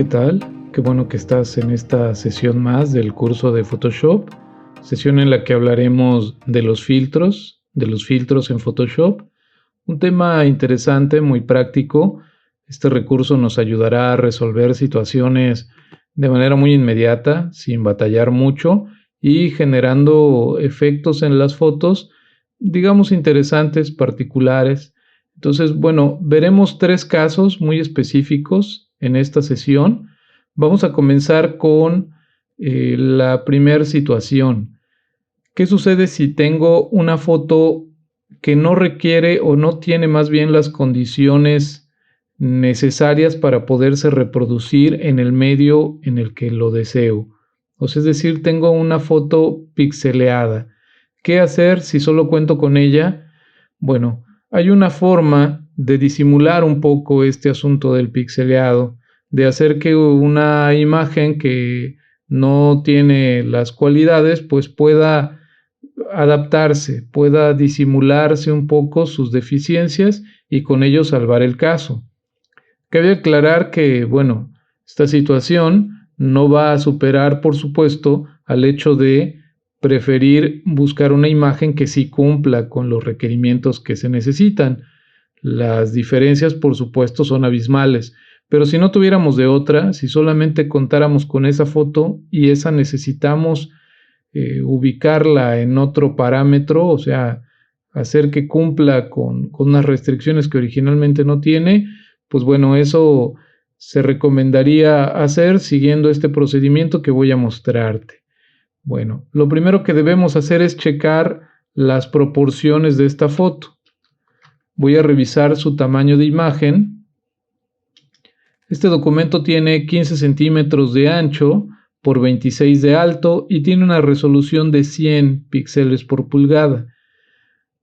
¿qué tal? Qué bueno que estás en esta sesión más del curso de Photoshop, sesión en la que hablaremos de los filtros en Photoshop, un tema interesante, muy práctico. Este recurso nos ayudará a resolver situaciones de manera muy inmediata, sin batallar mucho y generando efectos en las fotos, digamos interesantes, particulares. Entonces, bueno, veremos 3 casos muy específicos en esta sesión. Vamos a comenzar con la primera situación. ¿Qué sucede si tengo una foto que no requiere o no tiene más bien las condiciones necesarias para poderse reproducir en el medio en el que lo deseo? O sea, es decir, tengo una foto pixeleada. ¿Qué hacer si solo cuento con ella? Bueno, hay una forma de disimular un poco este asunto del pixeleado, de hacer que una imagen que no tiene las cualidades, pues pueda adaptarse, pueda disimularse un poco sus deficiencias y con ello salvar el caso. Cabe aclarar que, bueno, esta situación no va a superar, por supuesto, al hecho de preferir buscar una imagen que sí cumpla con los requerimientos que se necesitan. Las diferencias, por supuesto, son abismales, pero si no tuviéramos de otra, si solamente contáramos con esa foto y esa necesitamos ubicarla en otro parámetro, o sea, hacer que cumpla con unas restricciones que originalmente no tiene, pues bueno, eso se recomendaría hacer siguiendo este procedimiento que voy a mostrarte. Bueno, lo primero que debemos hacer es checar las proporciones de esta foto. Voy a revisar su tamaño de imagen. Este documento tiene 15 centímetros de ancho por 26 de alto y tiene una resolución de 100 píxeles por pulgada.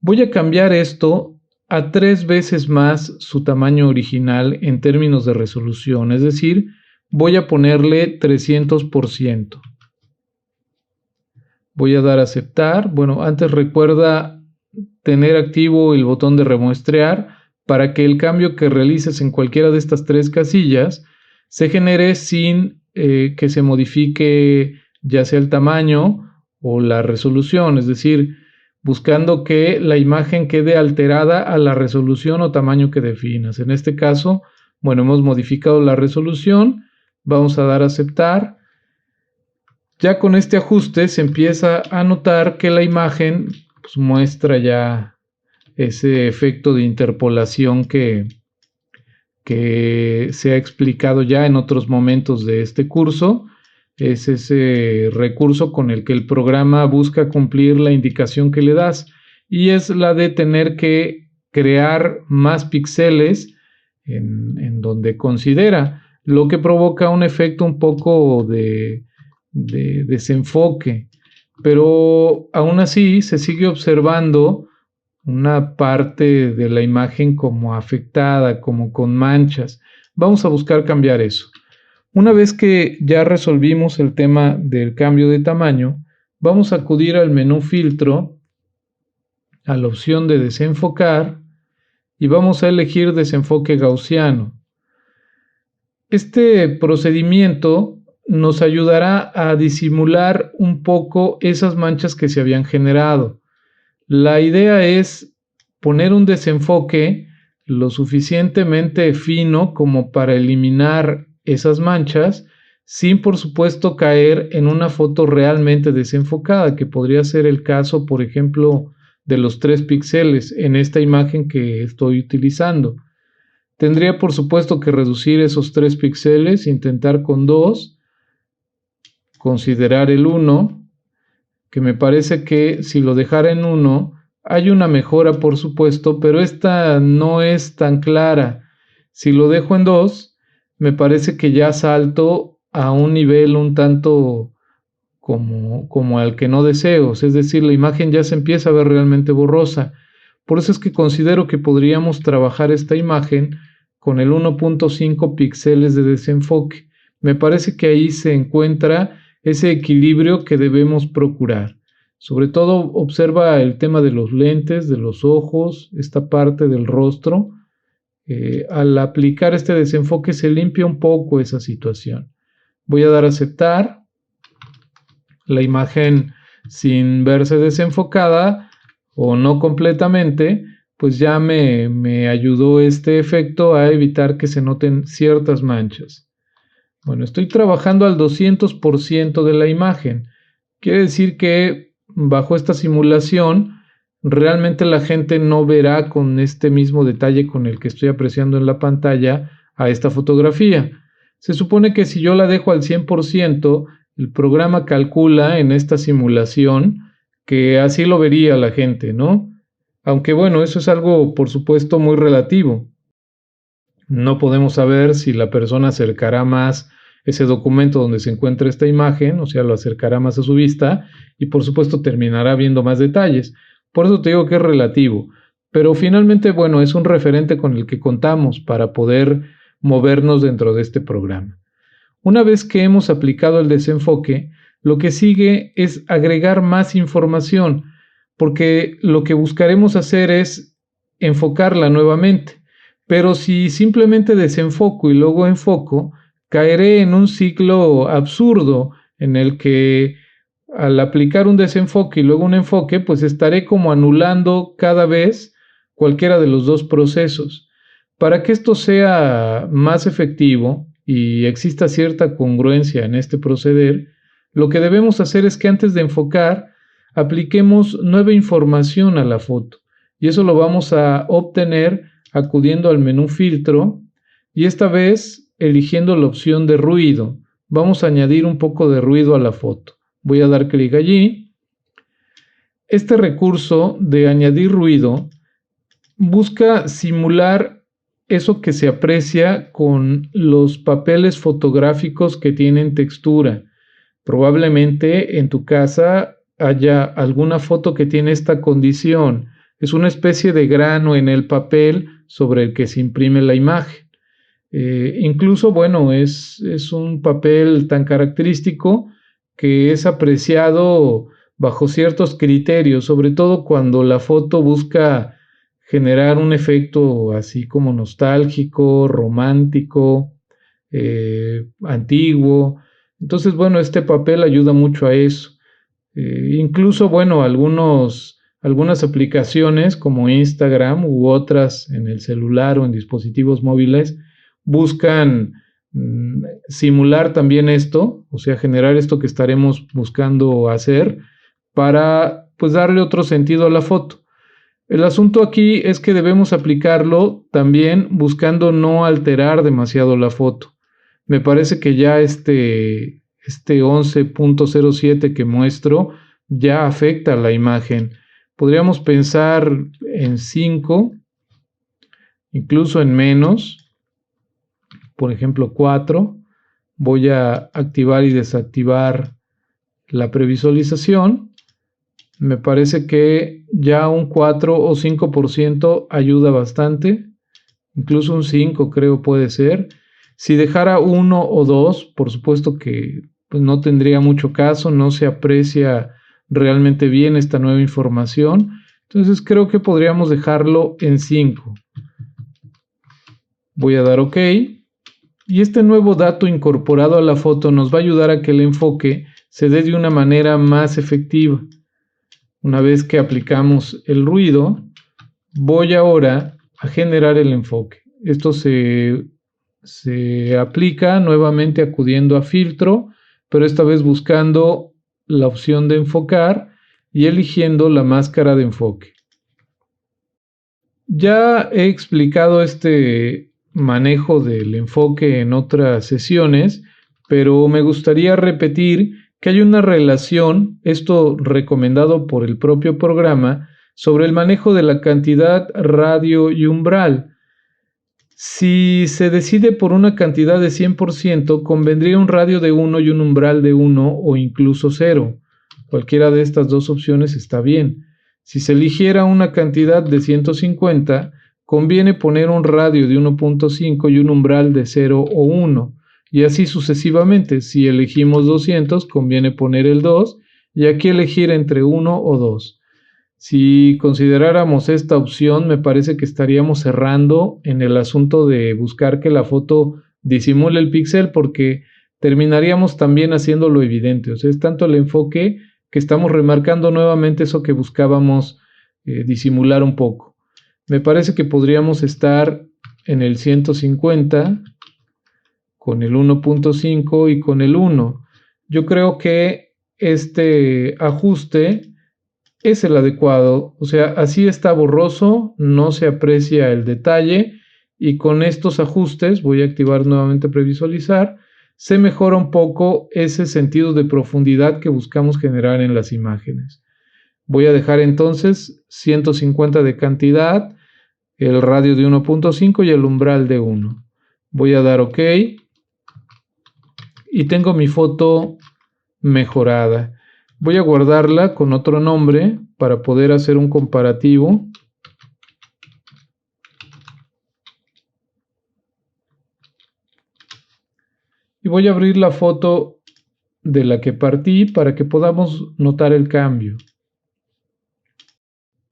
Voy a cambiar esto a 3 veces más su tamaño original en términos de resolución, es decir, voy a ponerle 300%. Voy a dar a aceptar. Bueno, antes recuerda tener activo el botón de remuestrear para que el cambio que realices en cualquiera de estas 3 casillas se genere sin que se modifique ya sea el tamaño o la resolución, es decir, buscando que la imagen quede alterada a la resolución o tamaño que definas. En este caso, bueno, hemos modificado la resolución, vamos a dar a aceptar. Ya con este ajuste se empieza a notar que la imagen pues, muestra ya ese efecto de interpolación que se ha explicado ya en otros momentos de este curso. Es ese recurso con el que el programa busca cumplir la indicación que le das y es la de tener que crear más píxeles en donde considera, lo que provoca un efecto un poco de desenfoque, pero aún así se sigue observando una parte de la imagen como afectada, como con manchas. Vamos a buscar cambiar eso. Una vez que ya resolvimos el tema del cambio de tamaño, vamos a acudir al menú filtro, a la opción de desenfocar y vamos a elegir desenfoque gaussiano. Este procedimiento nos ayudará a disimular un poco esas manchas que se habían generado. La idea es poner un desenfoque lo suficientemente fino como para eliminar esas manchas sin por supuesto caer en una foto realmente desenfocada, que podría ser el caso, por ejemplo, de los 3 píxeles en esta imagen que estoy utilizando. Tendría por supuesto que reducir esos 3 píxeles, intentar con 2, considerar el 1, que me parece que si lo dejara en 1, hay una mejora por supuesto, pero esta no es tan clara. Si lo dejo en 2, me parece que ya salto a un nivel un tanto como al que no deseo, es decir, la imagen ya se empieza a ver realmente borrosa. Por eso es que considero que podríamos trabajar esta imagen con el 1.5 píxeles de desenfoque. Me parece que ahí se encuentra ese equilibrio que debemos procurar. Sobre todo observa el tema de los lentes, de los ojos, esta parte del rostro, Al aplicar este desenfoque se limpia un poco esa situación. Voy a dar a aceptar. La imagen, sin verse desenfocada o no completamente, pues ya me ayudó este efecto a evitar que se noten ciertas manchas. Bueno, estoy trabajando al 200% de la imagen. Quiere decir que bajo esta simulación realmente la gente no verá con este mismo detalle con el que estoy apreciando en la pantalla a esta fotografía. Se supone que si yo la dejo al 100%, el programa calcula en esta simulación que así lo vería la gente, ¿no? Aunque bueno, eso es algo, por supuesto, muy relativo. No podemos saber si la persona acercará más ese documento donde se encuentra esta imagen, o sea, lo acercará más a su vista y por supuesto terminará viendo más detalles. Por eso te digo que es relativo. Pero finalmente, bueno, es un referente con el que contamos para poder movernos dentro de este programa. Una vez que hemos aplicado el desenfoque, lo que sigue es agregar más información, porque lo que buscaremos hacer es enfocarla nuevamente. Pero si simplemente desenfoco y luego enfoco, caeré en un ciclo absurdo en el que al aplicar un desenfoque y luego un enfoque, pues estaré como anulando cada vez cualquiera de los dos procesos. Para que esto sea más efectivo y exista cierta congruencia en este proceder, lo que debemos hacer es que antes de enfocar, apliquemos nueva información a la foto. Y eso lo vamos a obtener acudiendo al menú filtro y esta vez eligiendo la opción de ruido. Vamos a añadir un poco de ruido a la foto. Voy a dar clic allí. Este recurso de añadir ruido busca simular eso que se aprecia con los papeles fotográficos que tienen textura. Probablemente en tu casa haya alguna foto que tiene esta condición. Es una especie de grano en el papel sobre el que se imprime la imagen. Incluso, bueno, es un papel tan característico que es apreciado bajo ciertos criterios, sobre todo cuando la foto busca generar un efecto así como nostálgico, romántico, antiguo. Entonces, bueno, este papel ayuda mucho a eso. Incluso, bueno, algunas aplicaciones como Instagram u otras en el celular o en dispositivos móviles buscan simular también esto, o sea, generar esto que estaremos buscando hacer para pues darle otro sentido a la foto. El asunto aquí es que debemos aplicarlo también buscando no alterar demasiado la foto. Me parece que ya este 11.07 que muestro ya afecta la imagen. Podríamos pensar en 5, incluso en menos, por ejemplo 4. Voy a activar y desactivar la previsualización. Me parece que ya un 4 o 5% ayuda bastante, incluso un 5 creo puede ser. Si dejara 1 o 2, por supuesto que pues, no tendría mucho caso, no se aprecia realmente bien esta nueva información. Entonces creo que podríamos dejarlo en 5. Voy a dar OK. Y este nuevo dato incorporado a la foto nos va a ayudar a que el enfoque se dé de una manera más efectiva. Una vez que aplicamos el ruido, voy ahora a generar el enfoque. Esto se aplica nuevamente acudiendo a filtro, pero esta vez buscando la opción de enfocar y eligiendo la máscara de enfoque. Ya he explicado este manejo del enfoque en otras sesiones, pero me gustaría repetir que hay una relación, esto recomendado por el propio programa, sobre el manejo de la cantidad, radio y umbral. Si se decide por una cantidad de 100%, convendría un radio de 1 y un umbral de 1 o incluso 0. Cualquiera de estas dos opciones está bien. Si se eligiera una cantidad de 150, conviene poner un radio de 1.5 y un umbral de 0 o 1. Y así sucesivamente. Si elegimos 200, conviene poner el 2 y aquí elegir entre 1 o 2. Si consideráramos esta opción, me parece que estaríamos cerrando en el asunto de buscar que la foto disimule el píxel, porque terminaríamos también haciéndolo evidente. O sea, es tanto el enfoque que estamos remarcando nuevamente eso que buscábamos disimular un poco. Me parece que podríamos estar en el 150 con el 1.5 y con el 1. Yo creo que este ajuste es el adecuado, o sea, así está borroso, no se aprecia el detalle, y con estos ajustes, voy a activar nuevamente previsualizar, se mejora un poco ese sentido de profundidad que buscamos generar en las imágenes. Voy a dejar entonces 150 de cantidad, el radio de 1.5 y el umbral de 1. Voy a dar OK y tengo mi foto mejorada. Voy a guardarla con otro nombre para poder hacer un comparativo. Y voy a abrir la foto de la que partí para que podamos notar el cambio.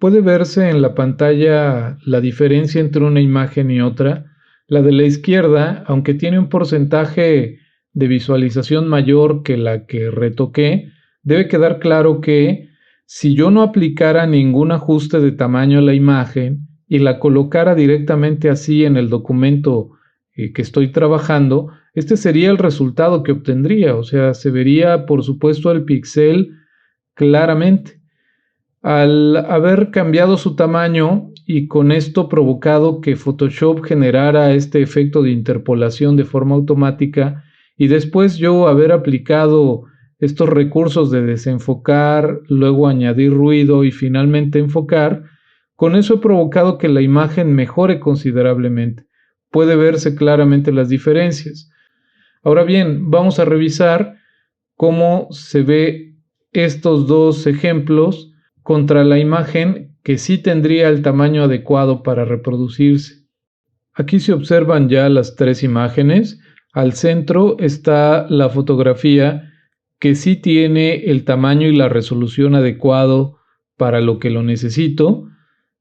Puede verse en la pantalla la diferencia entre una imagen y otra. La de la izquierda, aunque tiene un porcentaje de visualización mayor que la que retoqué, debe quedar claro que si yo no aplicara ningún ajuste de tamaño a la imagen y la colocara directamente así en el documento que estoy trabajando, este sería el resultado que obtendría. O sea, se vería por supuesto el píxel claramente. Al haber cambiado su tamaño y con esto provocado que Photoshop generara este efecto de interpolación de forma automática, y después yo haber aplicado estos recursos de desenfocar, luego añadir ruido y finalmente enfocar, con eso he provocado que la imagen mejore considerablemente. Puede verse claramente las diferencias. Ahora bien, vamos a revisar cómo se ve estos dos ejemplos contra la imagen que sí tendría el tamaño adecuado para reproducirse. Aquí se observan ya las tres imágenes. Al centro está la fotografía que sí tiene el tamaño y la resolución adecuado para lo que lo necesito.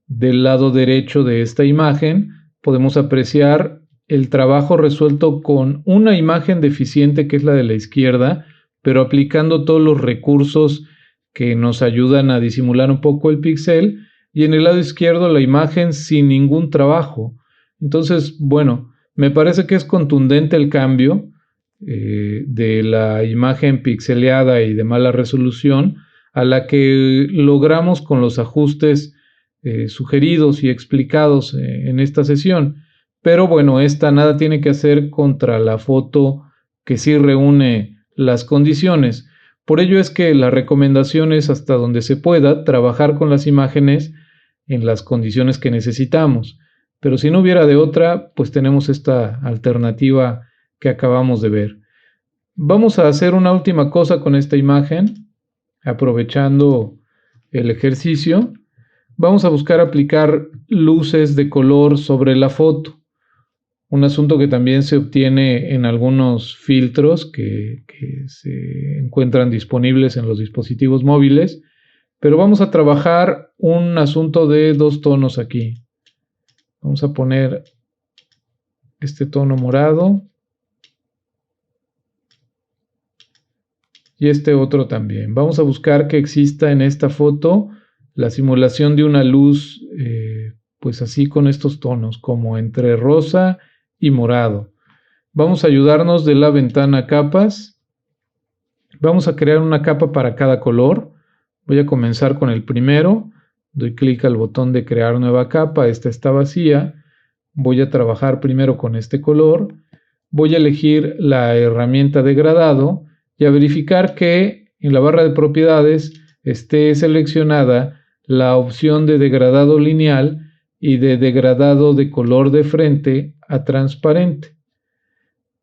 Del lado derecho de esta imagen podemos apreciar el trabajo resuelto con una imagen deficiente, que es la de la izquierda, pero aplicando todos los recursos que nos ayudan a disimular un poco el píxel, y en el lado izquierdo la imagen sin ningún trabajo. Entonces, bueno, me parece que es contundente el cambio de la imagen pixeleada y de mala resolución a la que logramos con los ajustes sugeridos y explicados en esta sesión. Pero bueno, esta nada tiene que hacer contra la foto que sí reúne las condiciones. Por ello es que la recomendación es, hasta donde se pueda, trabajar con las imágenes en las condiciones que necesitamos. Pero si no hubiera de otra, pues tenemos esta alternativa que acabamos de ver. Vamos a hacer una última cosa con esta imagen, aprovechando el ejercicio. Vamos a buscar aplicar luces de color sobre la foto. Un asunto que también se obtiene en algunos filtros que se encuentran disponibles en los dispositivos móviles, pero vamos a trabajar un asunto de dos tonos aquí. Vamos a poner este tono morado y este otro también. Vamos a buscar que exista en esta foto la simulación de una luz, pues así con estos tonos, como entre rosa y morado. Vamos a ayudarnos de la ventana capas. Vamos a crear una capa para cada color. Voy a comenzar con el primero. Doy clic al botón de crear nueva capa. Esta está vacía. Voy a trabajar primero con este color. Voy a elegir la herramienta degradado y a verificar que en la barra de propiedades esté seleccionada la opción de degradado lineal y de degradado de color de frente a transparente.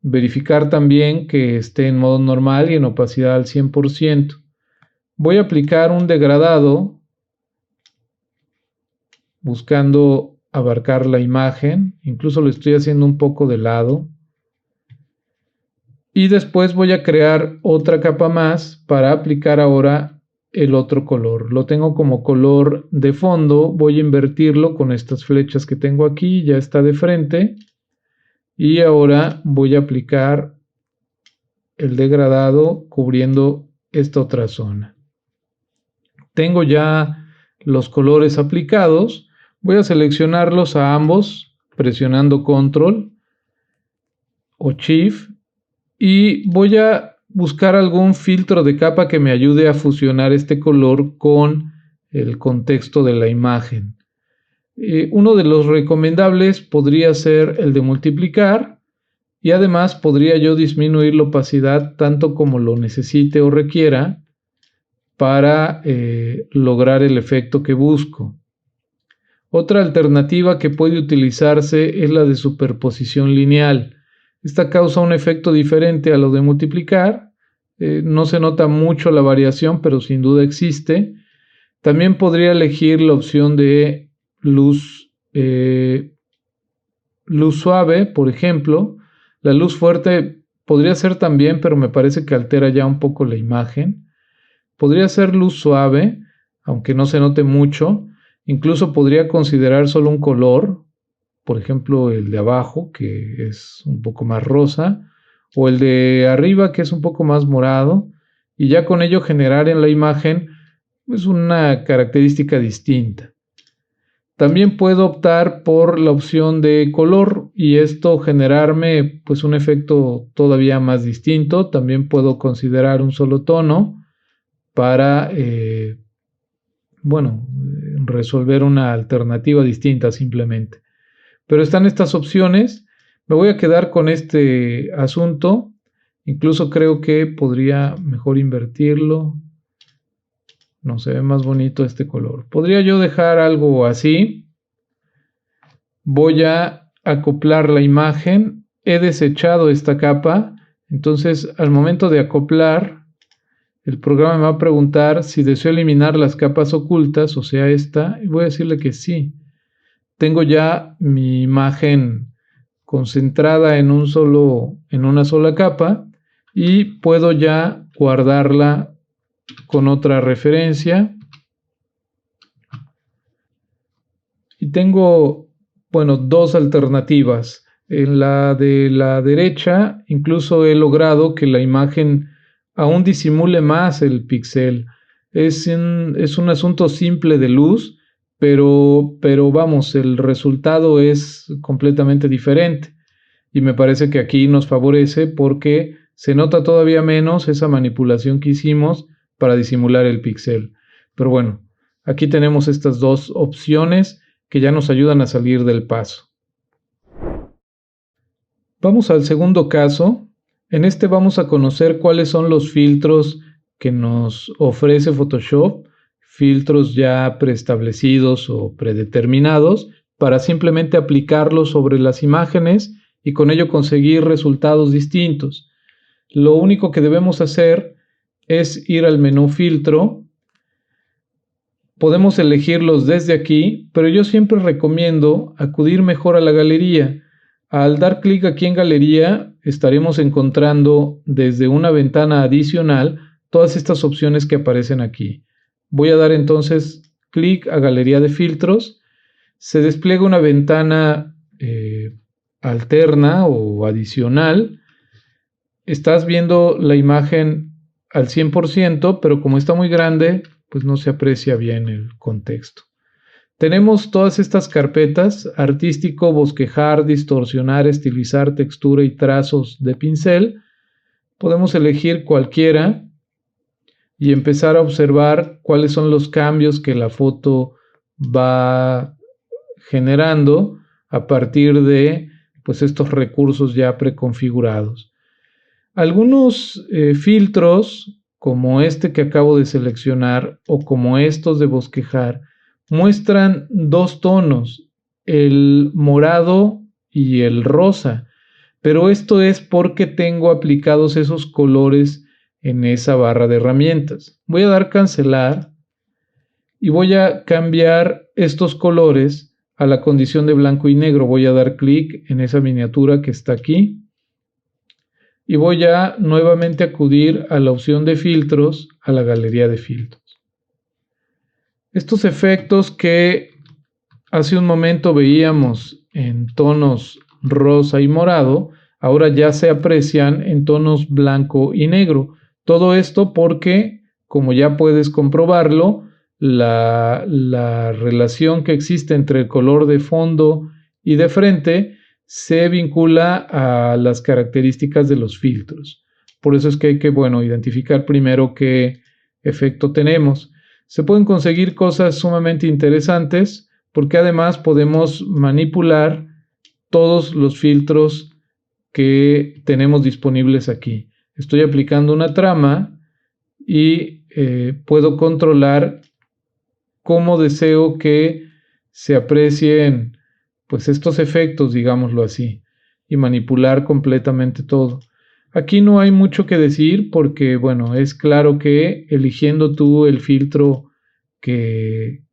Verificar también que esté en modo normal y en opacidad al 100%. Voy a aplicar un degradado buscando abarcar la imagen, incluso lo estoy haciendo un poco de lado. Y después voy a crear otra capa más para aplicar ahora el otro color. Lo tengo como color de fondo, voy a invertirlo con estas flechas que tengo aquí, ya está de frente. Y ahora voy a aplicar el degradado cubriendo esta otra zona. Tengo ya los colores aplicados. Voy a seleccionarlos a ambos presionando Control o Shift y voy a buscar algún filtro de capa que me ayude a fusionar este color con el contexto de la imagen. Uno de los recomendables podría ser el de multiplicar y además podría yo disminuir la opacidad tanto como lo necesite o requiera para lograr el efecto que busco. Otra alternativa que puede utilizarse es la de superposición lineal. Esta causa un efecto diferente a lo de multiplicar. No se nota mucho la variación, pero sin duda existe. También podría elegir la opción de luz suave, por ejemplo. La luz fuerte podría ser también, pero me parece que altera ya un poco la imagen. Podría ser luz suave, aunque no se note mucho. Incluso podría considerar solo un color, por ejemplo el de abajo, que es un poco más rosa, o el de arriba, que es un poco más morado, y ya con ello generar en la imagen pues una característica distinta. También puedo optar por la opción de color y esto generarme pues un efecto todavía más distinto. También puedo considerar un solo tono para resolver una alternativa distinta simplemente. Pero están estas opciones. Me voy a quedar con este asunto. Incluso creo que podría mejor invertirlo. No, se ve más bonito este color. Podría yo dejar algo así. Voy a acoplar la imagen. He desechado esta capa. Entonces, al momento de acoplar, el programa me va a preguntar si deseo eliminar las capas ocultas, o sea, esta. Y voy a decirle que sí. Tengo ya mi imagen concentrada en una sola capa y puedo ya guardarla con otra referencia. Y tengo, dos alternativas. En la de la derecha, incluso he logrado que la imagen aún disimule más el píxel. Es un asunto simple de luz, pero vamos, el resultado es completamente diferente. Y me parece que aquí nos favorece porque se nota todavía menos esa manipulación que hicimos para disimular el píxel. Pero bueno, aquí tenemos estas dos opciones que ya nos ayudan a salir del paso. Vamos al segundo caso. En este vamos a conocer cuáles son los filtros que nos ofrece Photoshop, filtros ya preestablecidos o predeterminados, para simplemente aplicarlos sobre las imágenes y con ello conseguir resultados distintos. Lo único que debemos hacer es ir al menú filtro. Podemos elegirlos desde aquí, pero yo siempre recomiendo acudir mejor a la galería. Al dar clic aquí en galería, estaremos encontrando desde una ventana adicional todas estas opciones que aparecen aquí. Voy a dar entonces clic a galería de filtros. Se despliega una ventana alterna o adicional. Estás viendo la imagen al 100%, pero como está muy grande, pues no se aprecia bien el contexto. Tenemos todas estas carpetas: artístico, bosquejar, distorsionar, estilizar, textura y trazos de pincel. Podemos elegir cualquiera y empezar a observar cuáles son los cambios que la foto va generando a partir de estos recursos ya preconfigurados. Algunos filtros, como este que acabo de seleccionar o como estos de bosquejar, muestran dos tonos, el morado y el rosa, pero esto es porque tengo aplicados esos colores en esa barra de herramientas. Voy a dar cancelar y voy a cambiar estos colores a la condición de blanco y negro. Voy a dar clic en esa miniatura que está aquí y voy a nuevamente acudir a la opción de filtros, a la galería de filtros. Estos efectos que hace un momento veíamos en tonos rosa y morado, ahora ya se aprecian en tonos blanco y negro. Todo esto porque, como ya puedes comprobarlo, la relación que existe entre el color de fondo y de frente se vincula a las características de los filtros. Por eso es que hay que, identificar primero qué efecto tenemos. Se pueden conseguir cosas sumamente interesantes porque además podemos manipular todos los filtros que tenemos disponibles aquí. Estoy aplicando una trama y puedo controlar cómo deseo que se aprecien pues estos efectos, digámoslo así, y manipular completamente todo. Aquí no hay mucho que decir porque, es claro que eligiendo tú el filtro que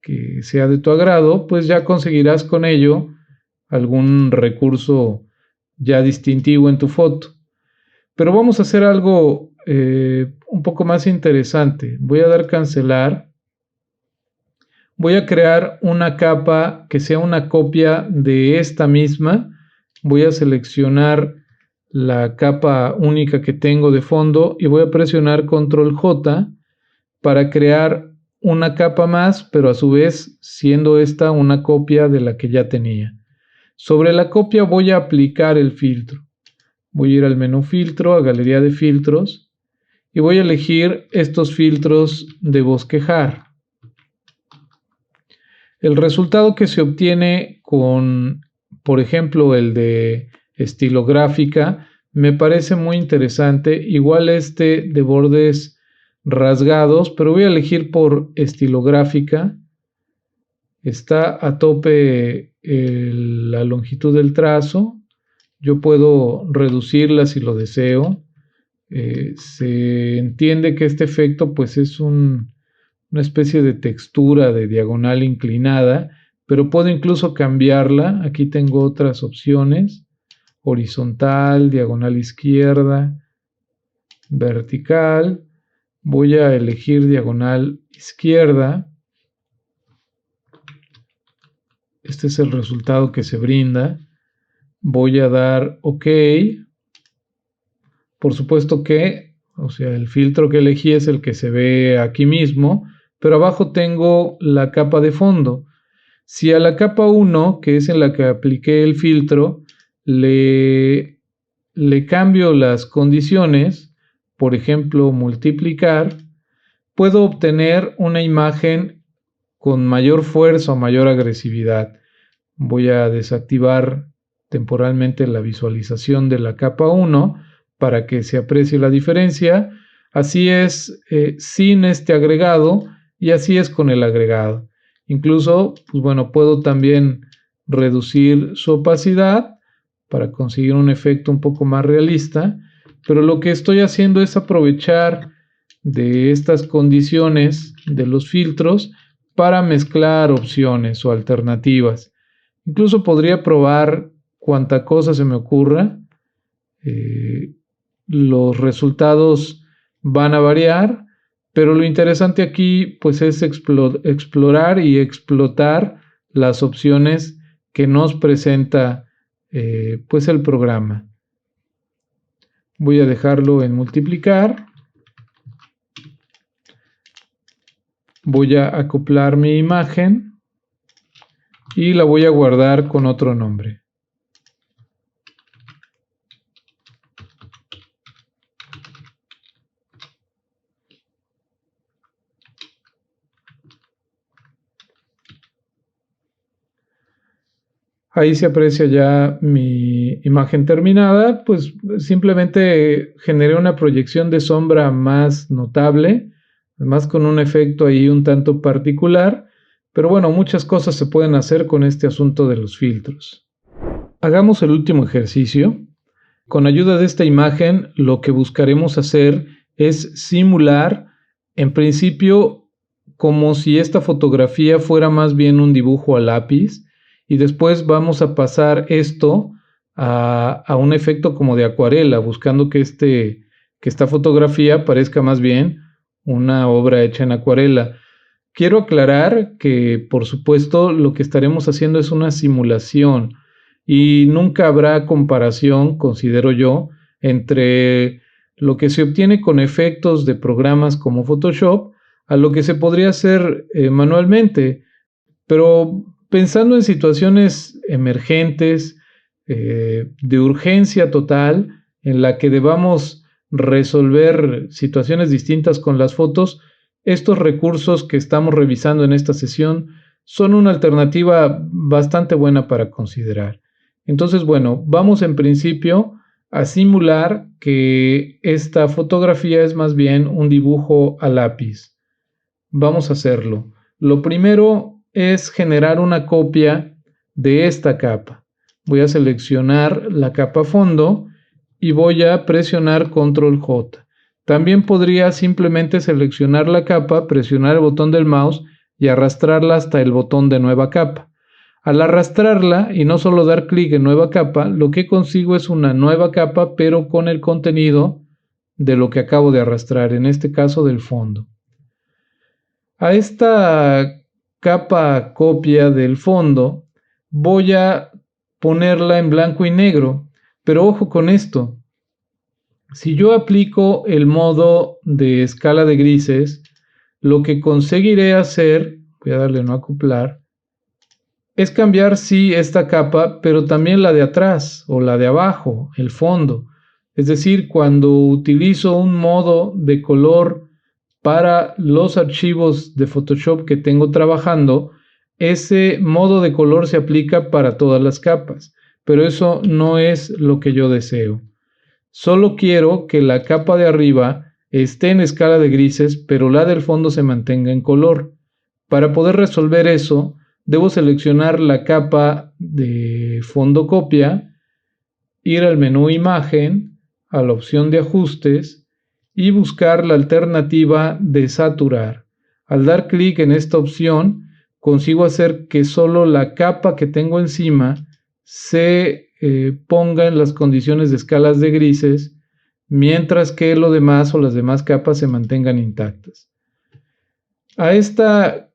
sea de tu agrado, pues ya conseguirás con ello algún recurso ya distintivo en tu foto. Pero vamos a hacer algo un poco más interesante. Voy a dar cancelar. Voy a crear una capa que sea una copia de esta misma. Voy a seleccionar la capa única que tengo de fondo y voy a presionar Control J para crear una capa más, pero a su vez siendo esta una copia de la que ya tenía. Sobre la copia voy a aplicar el filtro. Voy a ir al menú filtro, a galería de filtros y voy a elegir estos filtros de bosquejar. El resultado que se obtiene con, por ejemplo, el de estilográfica, me parece muy interesante. Igual este de bordes rasgados, pero voy a elegir por estilográfica. Está a tope la longitud del trazo. Yo puedo reducirla si lo deseo. Se entiende que este efecto pues es una especie de textura de diagonal inclinada, pero puedo incluso cambiarla. Aquí tengo otras opciones: horizontal, diagonal izquierda, vertical. Voy a elegir diagonal izquierda. Este es el resultado que se brinda. Voy a dar OK. Por supuesto que, el filtro que elegí es el que se ve aquí mismo, pero abajo tengo la capa de fondo. Si a la capa 1, que es en la que apliqué el filtro, le cambio las condiciones, por ejemplo, multiplicar, puedo obtener una imagen con mayor fuerza o mayor agresividad. Voy a desactivar temporalmente la visualización de la capa 1 para que se aprecie la diferencia. Así es sin este agregado y así es con el agregado. Incluso, puedo también reducir su opacidad para conseguir un efecto un poco más realista, pero lo que estoy haciendo es aprovechar de estas condiciones de los filtros para mezclar opciones o alternativas. Incluso podría probar cuanta cosa se me ocurra. Los resultados van a variar, pero lo interesante aquí pues es explorar y explotar las opciones que nos presenta pues el programa. Voy a dejarlo en multiplicar. Voy a acoplar mi imagen y la voy a guardar con otro nombre. Ahí se aprecia ya mi imagen terminada, pues simplemente generé una proyección de sombra más notable, además con un efecto ahí un tanto particular, pero muchas cosas se pueden hacer con este asunto de los filtros. Hagamos el último ejercicio. Con ayuda de esta imagen, lo que buscaremos hacer es simular, en principio, como si esta fotografía fuera más bien un dibujo a lápiz, y después vamos a pasar esto a un efecto como de acuarela, buscando que esta fotografía parezca más bien una obra hecha en acuarela. Quiero aclarar que, por supuesto, lo que estaremos haciendo es una simulación y nunca habrá comparación, considero yo, entre lo que se obtiene con efectos de programas como Photoshop a lo que se podría hacer manualmente. Pero pensando en situaciones emergentes, de urgencia total, en la que debamos resolver situaciones distintas con las fotos, estos recursos que estamos revisando en esta sesión son una alternativa bastante buena para considerar. Entonces, bueno, vamos en principio a simular que esta fotografía es más bien un dibujo a lápiz. Vamos a hacerlo. Lo primero es generar una copia de esta capa. Voy a seleccionar la capa fondo y voy a presionar Control J. También podría simplemente seleccionar la capa, presionar el botón del mouse y arrastrarla hasta el botón de nueva capa. Al arrastrarla y no solo dar clic en nueva capa, lo que consigo es una nueva capa, pero con el contenido de lo que acabo de arrastrar, en este caso del fondo. A esta capa copia del fondo voy a ponerla en blanco y negro, pero ojo con esto. Si yo aplico el modo de escala de grises, lo que conseguiré hacer, voy a darle no acoplar, es cambiar sí esta capa, pero también la de atrás o la de abajo, el fondo. Es decir, cuando utilizo un modo de color para los archivos de Photoshop que tengo trabajando, ese modo de color se aplica para todas las capas, pero eso no es lo que yo deseo. Solo quiero que la capa de arriba esté en escala de grises, pero la del fondo se mantenga en color. Para poder resolver eso, debo seleccionar la capa de fondo copia, ir al menú Imagen, a la opción de Ajustes y buscar la alternativa de saturar. Al dar clic en esta opción, consigo hacer que solo la capa que tengo encima se ponga en las condiciones de escalas de grises, mientras que lo demás o las demás capas se mantengan intactas. A esta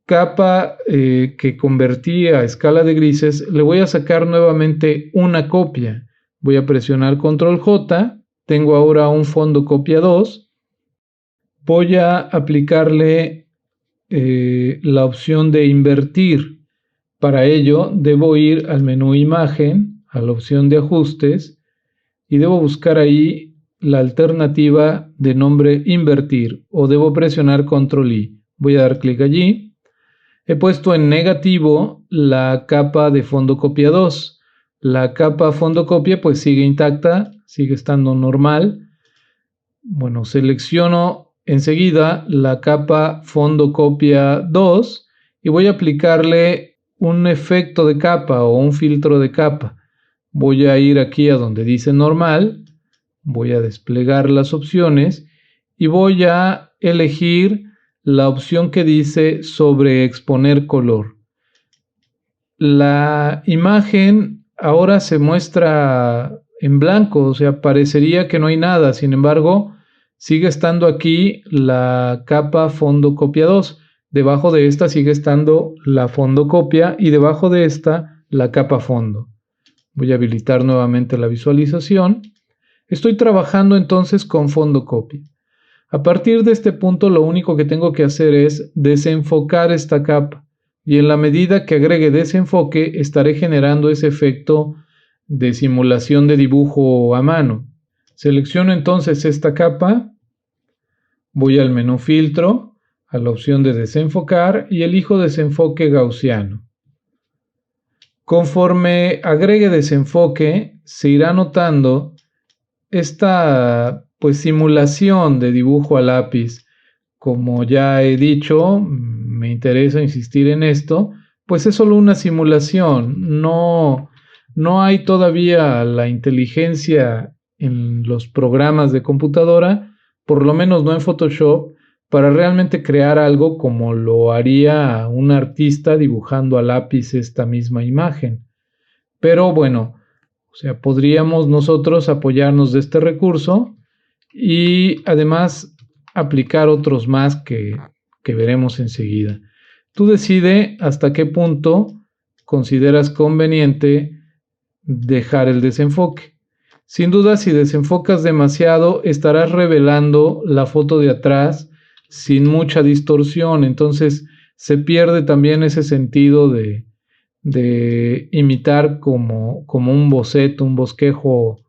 capa que convertí a escala de grises le voy a sacar nuevamente una copia. Voy a presionar Control J, tengo ahora un fondo copia 2, voy a aplicarle la opción de invertir. Para ello debo ir al menú Imagen, a la opción de Ajustes y debo buscar ahí la alternativa de nombre Invertir o debo presionar Control I. Voy a dar clic allí. He puesto en negativo la capa de fondo copia 2. La capa fondo copia pues sigue intacta, sigue estando normal. Bueno, selecciono enseguida la capa fondo copia 2 y voy a aplicarle un efecto de capa o un filtro de capa. Voy a ir aquí a donde dice normal, voy a desplegar las opciones y voy a elegir la opción que dice sobreexponer color. La imagen ahora se muestra en blanco, o sea, parecería que no hay nada. Sin embargo, sigue estando aquí la capa fondo copia 2. Debajo de esta sigue estando la fondo copia y debajo de esta la capa fondo. Voy a habilitar nuevamente la visualización. Estoy trabajando entonces con fondo copia. A partir de este punto lo único que tengo que hacer es desenfocar esta capa y en la medida que agregue desenfoque estaré generando ese efecto de simulación de dibujo a mano. Selecciono entonces esta capa, voy al menú filtro, a la opción de desenfocar y elijo desenfoque gaussiano. Conforme agregue desenfoque se irá notando esta simulación de dibujo a lápiz. Como ya he dicho, me interesa insistir en esto, pues es solo una simulación, no hay todavía la inteligencia en los programas de computadora, por lo menos no en Photoshop, para realmente crear algo como lo haría un artista dibujando a lápiz esta misma imagen. Pero bueno, o sea, podríamos nosotros apoyarnos de este recurso y además aplicar otros más que que veremos enseguida. Tú decide hasta qué punto consideras conveniente dejar el desenfoque. Sin duda, si desenfocas demasiado, estarás revelando la foto de atrás sin mucha distorsión, entonces se pierde también ese sentido de imitar como un boceto, un bosquejo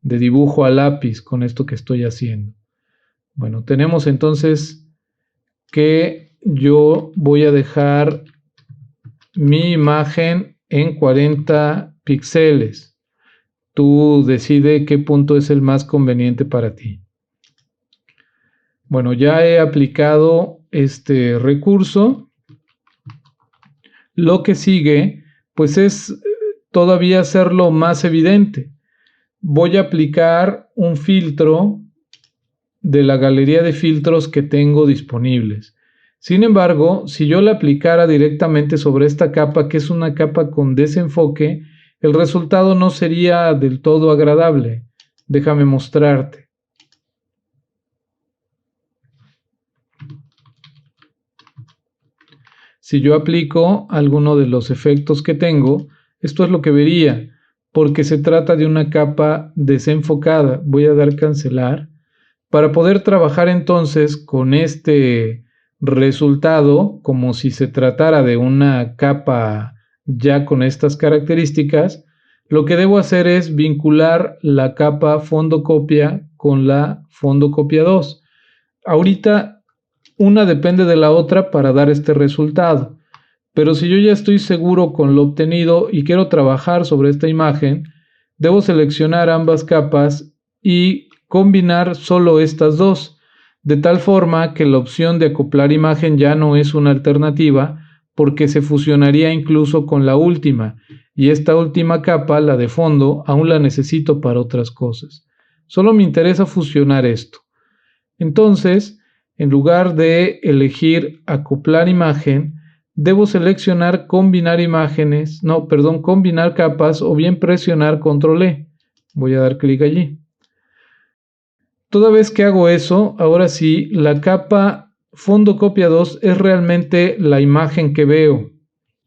de dibujo a lápiz con esto que estoy haciendo. Bueno, tenemos entonces que yo voy a dejar mi imagen en 40 píxeles. Tú decide qué punto es el más conveniente para ti. Bueno, ya he aplicado este recurso. Lo que sigue, pues es todavía hacerlo más evidente. Voy a aplicar un filtro de la galería de filtros que tengo disponibles. Sin embargo, si yo la aplicara directamente sobre esta capa, que es una capa con desenfoque, el resultado no sería del todo agradable. Déjame mostrarte. Si yo aplico alguno de los efectos que tengo, esto es lo que vería, porque se trata de una capa desenfocada. Voy a dar cancelar para poder trabajar entonces con este resultado como si se tratara de una capa ya con estas características. Lo que debo hacer es vincular la capa fondo copia con la fondo copia 2. Ahorita una depende de la otra para dar este resultado, pero si yo ya estoy seguro con lo obtenido y quiero trabajar sobre esta imagen, debo seleccionar ambas capas y combinar solo estas dos, de tal forma que la opción de acoplar imagen ya no es una alternativa, porque se fusionaría incluso con la última, y esta última capa, la de fondo, aún la necesito para otras cosas. Solo me interesa fusionar esto. Entonces, en lugar de elegir acoplar imagen, debo seleccionar combinar imágenes, combinar capas, o bien presionar control E. Voy a dar clic allí. Toda vez que hago eso, ahora sí, la capa fondo copia 2 es realmente la imagen que veo.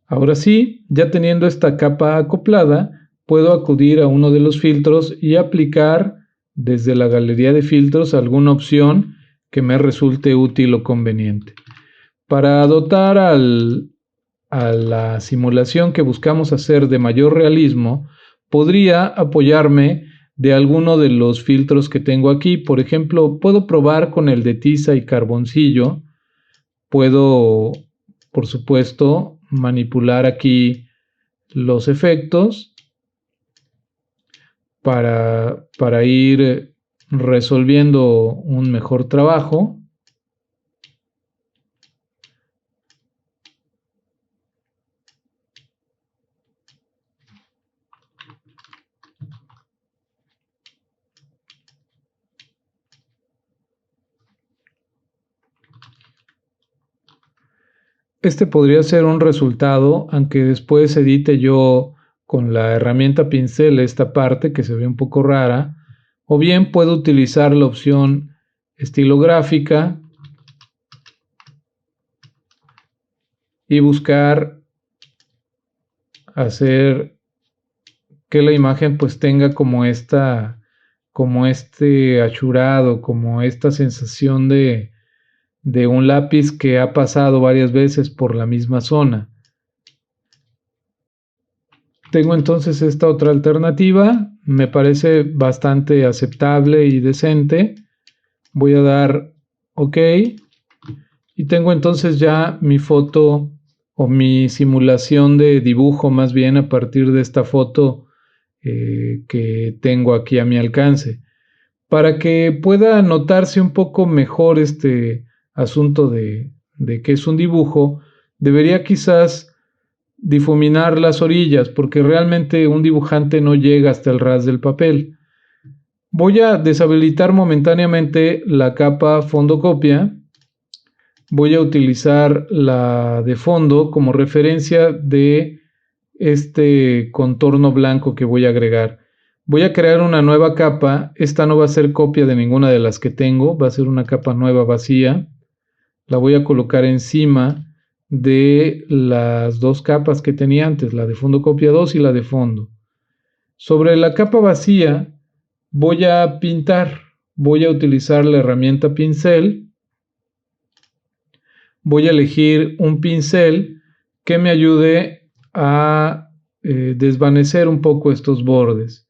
Ahora sí, ya teniendo esta capa acoplada, puedo acudir a uno de los filtros y aplicar desde la galería de filtros alguna opción que me resulte útil o conveniente. Para dotar a la simulación que buscamos hacer de mayor realismo, podría apoyarme de alguno de los filtros que tengo aquí. Por ejemplo, puedo probar con el de tiza y carboncillo. Puedo, por supuesto, manipular aquí los efectos para ir resolviendo un mejor trabajo. Este podría ser un resultado, aunque después edite yo con la herramienta pincel esta parte que se ve un poco rara, o bien puedo utilizar la opción estilográfica y buscar hacer que la imagen pues tenga como este achurado, como esta sensación de un lápiz que ha pasado varias veces por la misma zona. Tengo entonces esta otra alternativa, me parece bastante aceptable y decente. Voy a dar OK y tengo entonces ya mi foto o mi simulación de dibujo más bien a partir de esta foto que tengo aquí a mi alcance. Para que pueda notarse un poco mejor este asunto de que es un dibujo, debería quizás difuminar las orillas, porque realmente un dibujante no llega hasta el ras del papel. Voy a deshabilitar momentáneamente la capa fondo copia. Voy a utilizar la de fondo como referencia de este contorno blanco que voy a agregar. Voy a crear una nueva capa. Esta no va a ser copia de ninguna de las que tengo, va a ser una capa nueva vacía. la voy a colocar encima de las dos capas que tenía antes, la de fondo copia 2 y la de fondo. Sobre la capa vacía voy a pintar, voy a utilizar la herramienta pincel, voy a elegir un pincel que me ayude a desvanecer un poco estos bordes.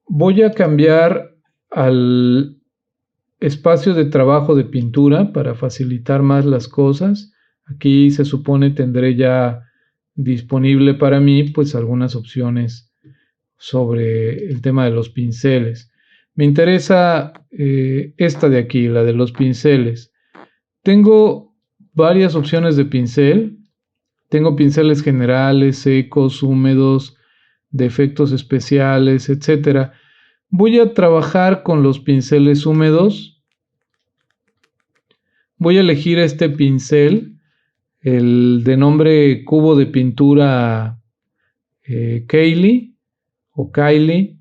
Voy a cambiar al espacio de trabajo de pintura para facilitar más las cosas. Aquí se supone tendré ya disponible para mí pues algunas opciones sobre el tema de los pinceles. Me interesa esta de aquí, la de los pinceles. Tengo varias opciones de pincel. Tengo pinceles generales, secos, húmedos, de efectos especiales, etcétera. Voy a trabajar con los pinceles húmedos. Voy a elegir este pincel, el de nombre cubo de pintura Kylie o Kylie.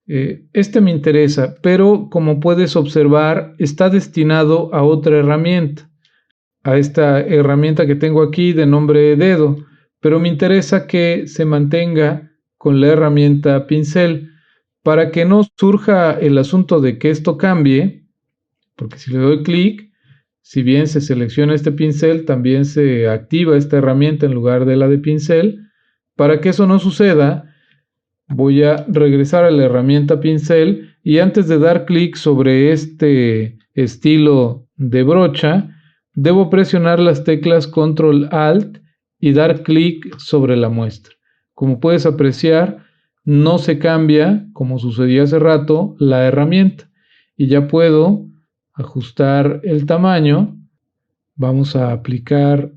Este me interesa, pero como puedes observar, está destinado a otra herramienta, a esta herramienta que tengo aquí de nombre dedo, pero me interesa que se mantenga con la herramienta pincel para que no surja el asunto de que esto cambie, porque si le doy clic, si bien se selecciona este pincel, también se activa esta herramienta en lugar de la de pincel. Para que eso no suceda, voy a regresar a la herramienta pincel y antes de dar clic sobre este estilo de brocha, debo presionar las teclas Control Alt y dar clic sobre la muestra. Como puedes apreciar, no se cambia, como sucedía hace rato, la herramienta. Y ya puedo ajustar el tamaño. Vamos a aplicar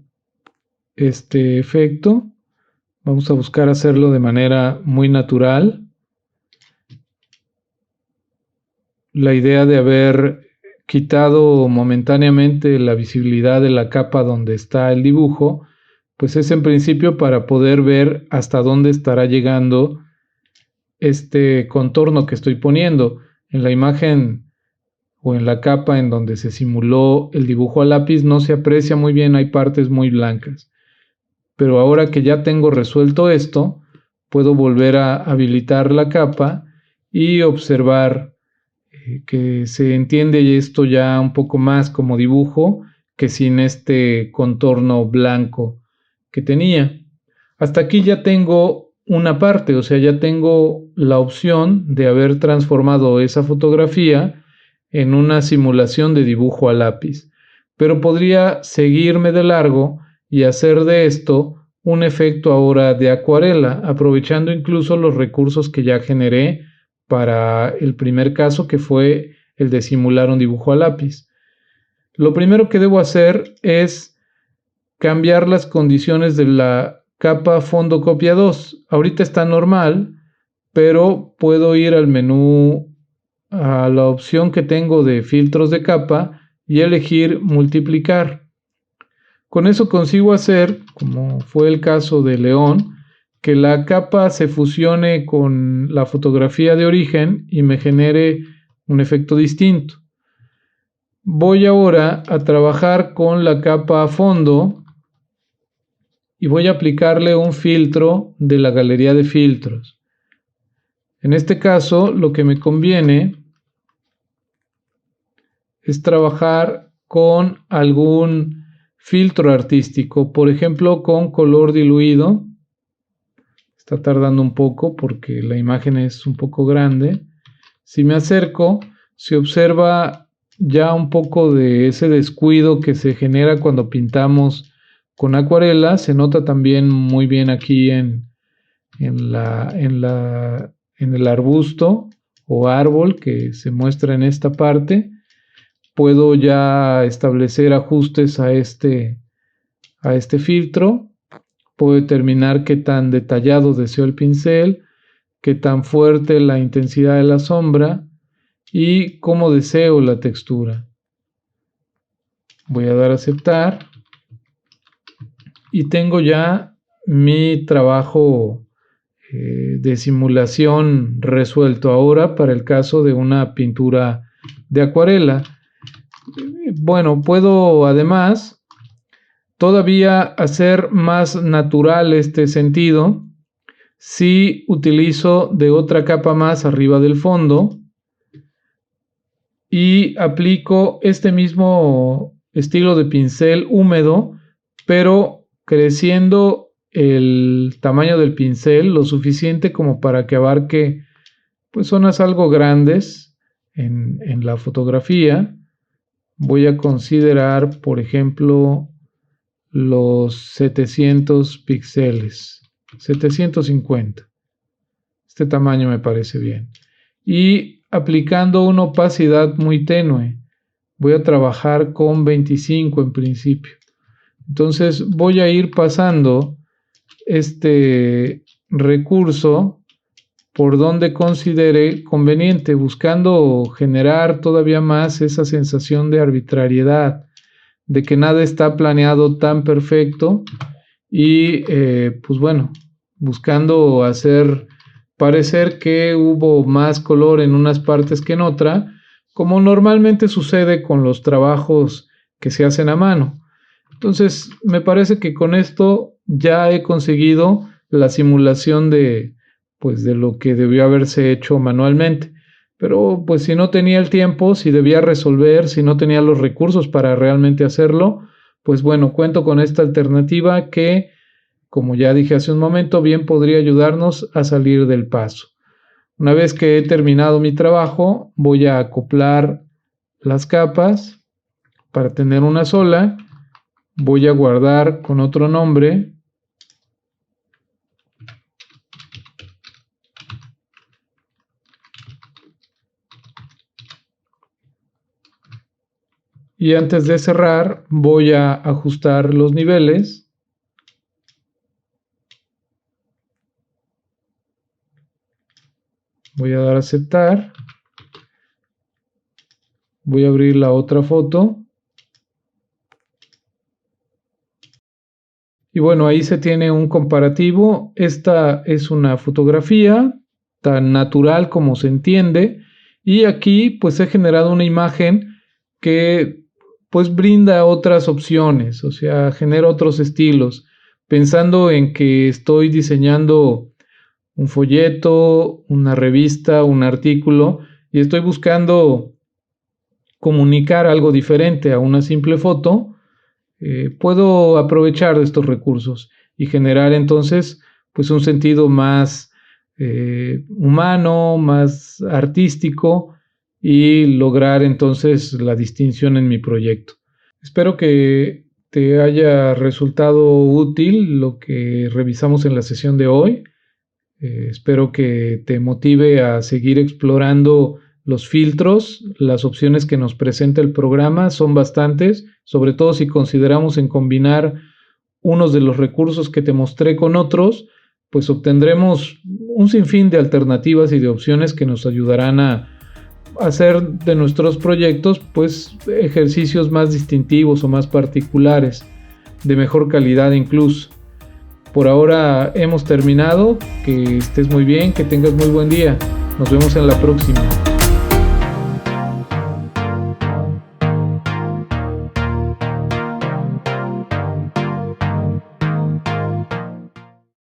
este efecto. Vamos a buscar hacerlo de manera muy natural. La idea de haber quitado momentáneamente la visibilidad de la capa donde está el dibujo, pues es en principio para poder ver hasta dónde estará llegando este contorno que estoy poniendo. En la imagen o en la capa en donde se simuló el dibujo a lápiz no se aprecia muy bien, hay partes muy blancas. Pero ahora que ya tengo resuelto esto, puedo volver a habilitar la capa y observar que se entiende esto ya un poco más como dibujo que sin este contorno blanco que tenía. Hasta aquí ya tengo una parte, o sea, ya tengo la opción de haber transformado esa fotografía en una simulación de dibujo a lápiz. Pero podría seguirme de largo y hacer de esto un efecto ahora de acuarela, aprovechando incluso los recursos que ya generé para el primer caso, que fue el de simular un dibujo a lápiz. Lo primero que debo hacer es cambiar las condiciones de la capa fondo copia 2. Ahorita está normal, pero puedo ir al menú, a la opción que tengo de filtros de capa y elegir multiplicar. Con eso consigo hacer, como fue el caso de León, que la capa se fusione con la fotografía de origen y me genere un efecto distinto. Voy ahora a trabajar con la capa a fondo y voy a aplicarle un filtro de la galería de filtros. En este caso, lo que me conviene es trabajar con algún filtro artístico, por ejemplo con color diluido. Está tardando un poco porque la imagen es un poco grande. Si me acerco, se observa ya un poco de ese descuido que se genera cuando pintamos con acuarela. Se nota también muy bien aquí en el arbusto o árbol que se muestra en esta parte. Puedo ya establecer ajustes a este filtro. Puedo determinar qué tan detallado deseo el pincel, qué tan fuerte la intensidad de la sombra y cómo deseo la textura. Voy a dar a aceptar y tengo ya mi trabajo de simulación resuelto ahora para el caso de una pintura de acuarela. bueno, puedo además todavía hacer más natural este sentido si utilizo de otra capa más arriba del fondo y aplico este mismo estilo de pincel húmedo, pero creciendo el tamaño del pincel lo suficiente como para que abarque pues zonas algo grandes en la fotografía. Voy a considerar, por ejemplo, los 700 píxeles, 750. Este tamaño me parece bien. Y aplicando una opacidad muy tenue. Voy a trabajar con 25 en principio. Entonces voy a ir pasando este recurso por donde considere conveniente, buscando generar todavía más esa sensación de arbitrariedad, de que nada está planeado tan perfecto y pues bueno, buscando hacer parecer que hubo más color en unas partes que en otra, como normalmente sucede con los trabajos que se hacen a mano. Entonces, me parece que con esto ya he conseguido la simulación de lo que debió haberse hecho manualmente. Pero pues si no tenía el tiempo, si debía resolver, si no tenía los recursos para realmente hacerlo, pues bueno, cuento con esta alternativa que, como ya dije hace un momento, bien podría ayudarnos a salir del paso. Una vez que he terminado mi trabajo, voy a acoplar las capas para tener una sola. Voy a guardar con otro nombre. Y antes de cerrar, voy a ajustar los niveles. Voy a dar a aceptar. Voy a abrir la otra foto. Y bueno, ahí se tiene un comparativo. Esta es una fotografía tan natural como se entiende. Y aquí pues he generado una imagen que pues brinda otras opciones, o sea, genera otros estilos, pensando en que estoy diseñando un folleto, una revista, un artículo, y estoy buscando comunicar algo diferente a una simple foto. Puedo aprovechar de estos recursos y generar entonces pues un sentido más humano, más artístico, y lograr entonces la distinción en mi proyecto. Espero que te haya resultado útil lo que revisamos en la sesión de hoy. Espero que te motive a seguir explorando los filtros. Las opciones que nos presenta el programa son bastantes, sobre todo si consideramos en combinar unos de los recursos que te mostré con otros, pues obtendremos un sinfín de alternativas y de opciones que nos ayudarán a hacer de nuestros proyectos pues ejercicios más distintivos o más particulares, de mejor calidad incluso. Por ahora hemos terminado. Que estés muy bien, que tengas muy buen día. Nos vemos en la próxima.